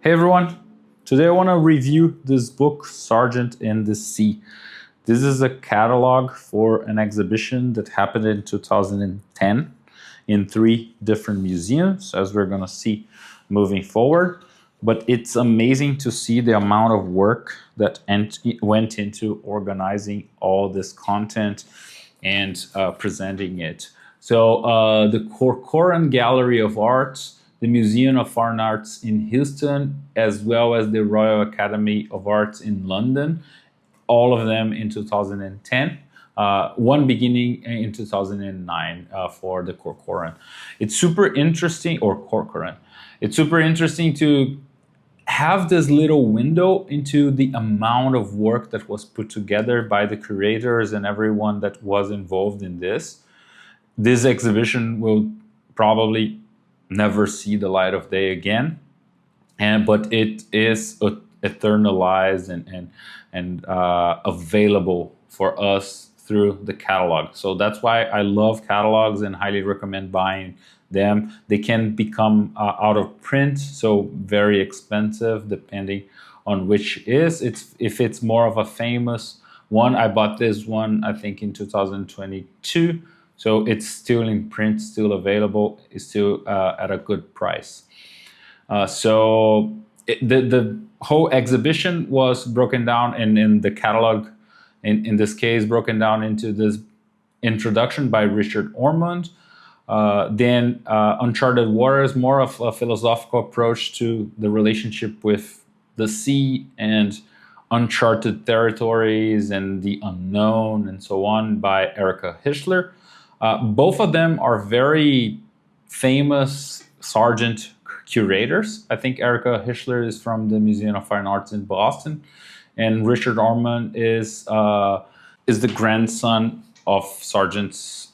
Hey everyone, today I want to review this book, Sargent in the Sea. This is a catalog for an exhibition that happened in 2010 in 3 different museums, as we're going to see moving forward. But it's amazing to see the amount of work that went into organizing all this content and presenting it. So the Corcoran Gallery of Art, the Museum of Fine Arts in Houston, as well as the Royal Academy of Arts in London, all of them in 2010. One beginning in 2009 for the Corcoran. It's super interesting, or Corcoran. It's super interesting to have this little window into the amount of work that was put together by the curators and everyone that was involved in this. This exhibition will probably never see the light of day again, but it is eternalized and available for us through the catalog. So that's why I love catalogs and highly recommend buying them. They can become out of print, so very expensive depending on which is. If it's more of a famous one, I bought this one I think in 2022. So it's still in print, still available, it's still at a good price. The whole exhibition was broken down in the catalog, in this case, broken down into this introduction by Richard Ormond. Then Uncharted Waters, more of a philosophical approach to the relationship with the sea and uncharted territories and the unknown and so on, by Erica Hischler. Both of them are very famous Sargent curators. I think Erica Hischler is from the Museum of Fine Arts in Boston, and Richard Ormond is the grandson of Sargent's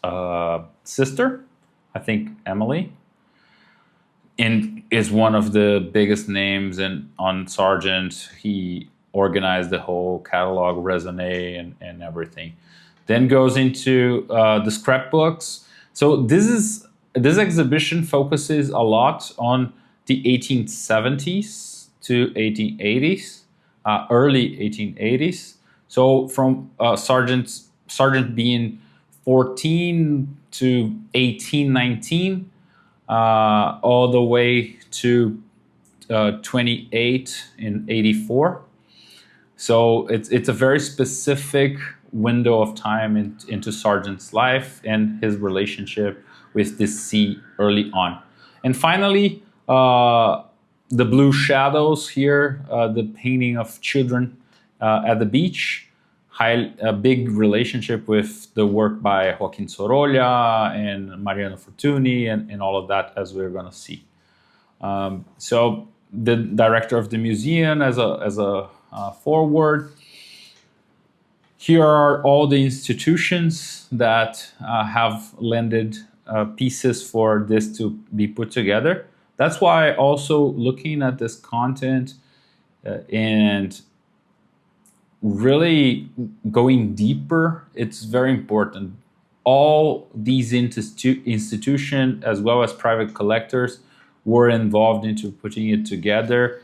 sister, I think Emily, and is one of the biggest names on Sargent. He organized the whole catalog, raisonné, and everything. Then goes into the scrapbooks. So this exhibition focuses a lot on the 1870s to 1880s, early 1880s. So from Sargent being 14 to 1819, all the way to 28 in 84. So it's a very specific window of time into Sargent's life and his relationship with the sea early on. And finally, the blue shadows here, the painting of children at the beach, a big relationship with the work by Joaquin Sorolla and Mariano Fortuny and all of that, as we're going to see. So the director of the museum as a forward. Here are all the institutions that have lended pieces for this to be put together. That's why also looking at this content and really going deeper, it's very important. All these institutions, as well as private collectors, were involved into putting it together.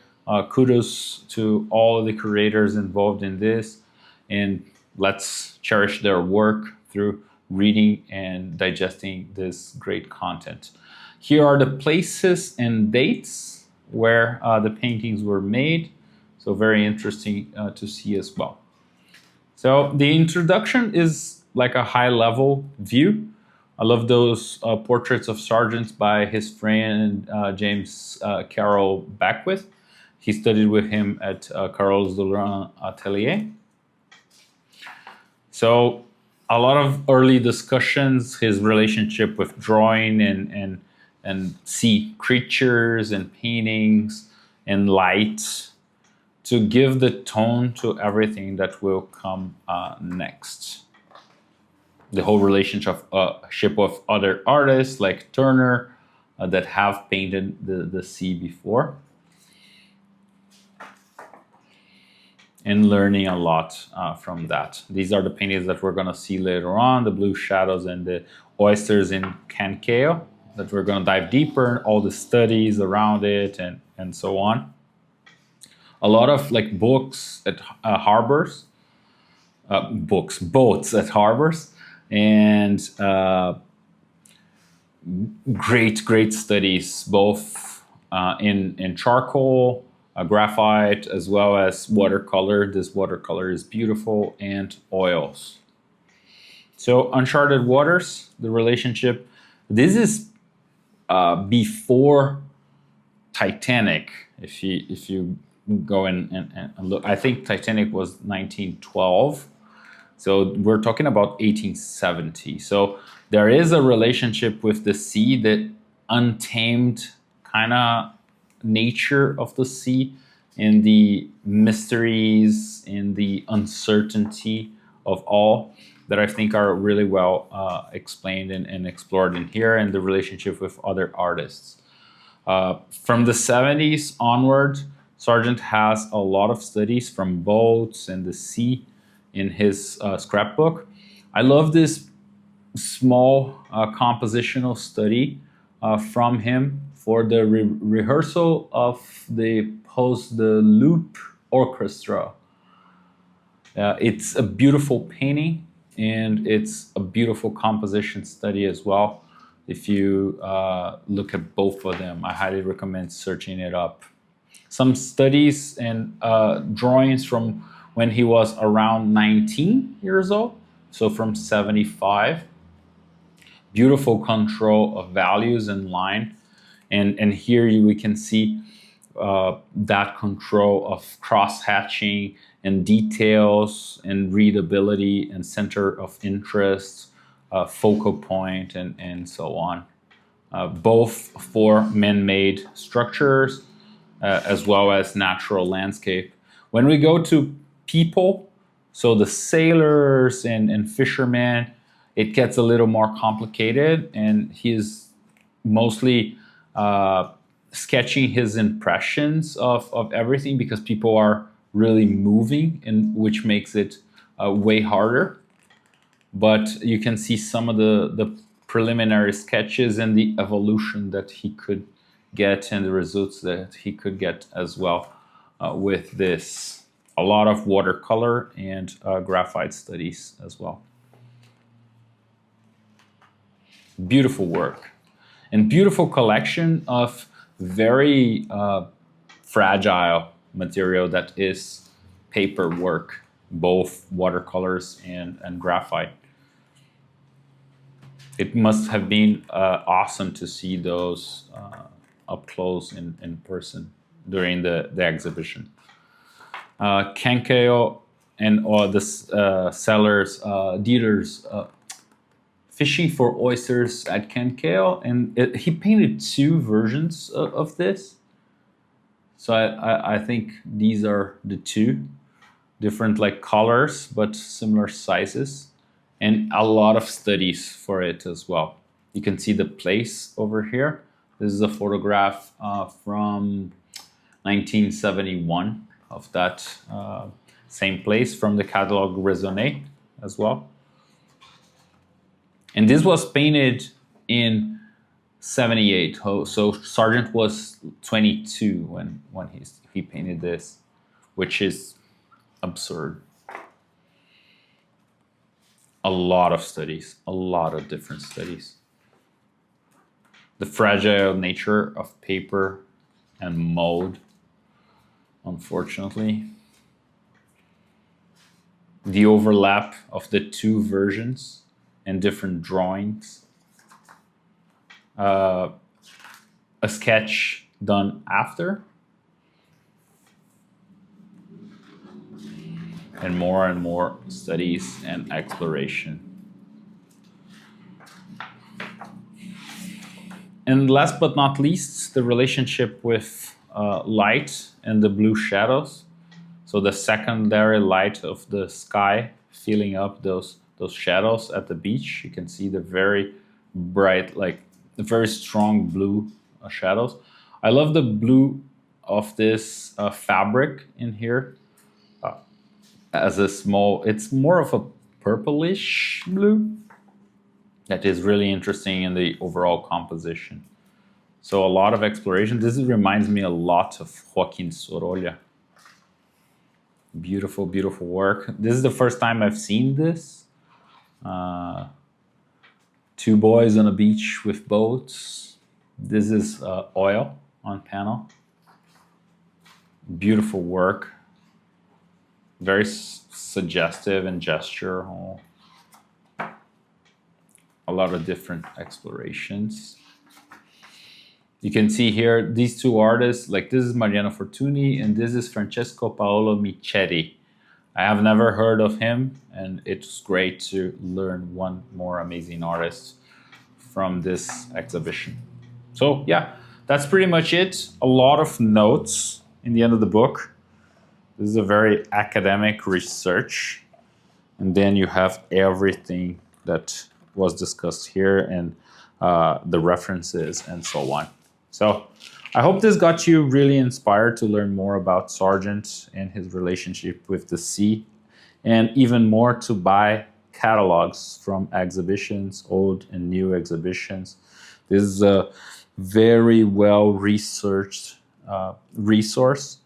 Kudos to all the curators involved in this, and let's cherish their work through reading and digesting this great content. Here are the places and dates where the paintings were made. So very interesting to see as well. So the introduction is like a high-level view. I love those portraits of Sargent by his friend James Carroll Beckwith. He studied with him at Carole Zoulin Atelier. So a lot of early discussions, his relationship with drawing and sea creatures and paintings and light, to give the tone to everything that will come next. The whole relationship with other artists like Turner that have painted the sea before. And learning a lot from that. These are the paintings that we're going to see later on, the blue shadows and the oysters in Cancale, that we're going to dive deeper, all the studies around it and so on. a lot of like books at harbors, boats at harbors, and great studies, both in charcoal, graphite, as well as watercolor. This watercolor is beautiful, and oils. So Uncharted Waters, the relationship. This is before Titanic. If you go and look, I think Titanic was 1912. So we're talking about 1870. So there is a relationship with the sea, that untamed kind of nature of the sea, and the mysteries and the uncertainty of all, that I think are really well explained and explored in here, and the relationship with other artists. From the 70s onward, Sargent has a lot of studies from boats and the sea in his scrapbook. I love this small compositional study from him for the rehearsal of the Loop Orchestra. It's a beautiful painting, and it's a beautiful composition study as well. If you look at both of them, I highly recommend searching it up. Some studies and drawings from when he was around 19 years old, so from 75. Beautiful control of values and line. And here we can see that control of cross-hatching and details and readability and center of interest, focal point, and so on. Both for man-made structures as well as natural landscape. When we go to people, so the sailors and fishermen, it gets a little more complicated, and he's mostly sketching his impressions of everything, because people are really moving, and which makes it way harder. But you can see some of the preliminary sketches and the evolution that he could get, and the results that he could get as well with this. A lot of watercolor and graphite studies as well. Beautiful work, and beautiful collection of very fragile material that is paper work, both watercolors and graphite. It must have been awesome to see those up close in person during the exhibition. Kankeo and the sellers, dealers, fishing for oysters at Kankeo, and he painted two versions of this. So I think these are the two different like colors, but similar sizes, and a lot of studies for it as well. You can see the place over here. This is a photograph from 1971 of that same place, from the catalog Raisonné as well. And this was painted in 78. So Sargent was 22 when he painted this, which is absurd. A lot of studies, a lot of different studies. The fragile nature of paper and mold, unfortunately. The overlap of the two versions and different drawings. A sketch done after. And more studies and exploration. And last but not least, the relationship with light and the blue shadows. So the secondary light of the sky filling up those shadows at the beach. You can see the very bright, like the very strong blue shadows. I love the blue of this fabric in here. As a small, it's more of a purplish blue that is really interesting in the overall composition. So a lot of exploration. This reminds me a lot of Joaquin Sorolla. Beautiful, beautiful work. This is the first time I've seen this. Uh, Two boys on a beach with boats. This is oil on panel. Beautiful work. Very suggestive in gesture. A lot of different explorations. You can see here these two artists, like this is Mariano Fortuny and this is Francesco Paolo Michetti. I have never heard of him, and it's great to learn one more amazing artist from this exhibition. So yeah, that's pretty much it. A lot of notes in the end of the book. This is a very academic research. And then you have everything that was discussed here and the references and so on. So I hope this got you really inspired to learn more about Sargent and his relationship with the sea, and even more to buy catalogs from exhibitions, old and new exhibitions. This is a very well researched resource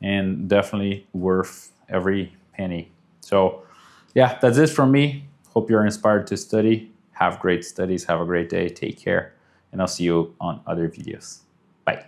and definitely worth every penny. So yeah, that's it from me. Hope you're inspired to study. Have great studies. Have a great day. Take care. And I'll see you on other videos. Bye.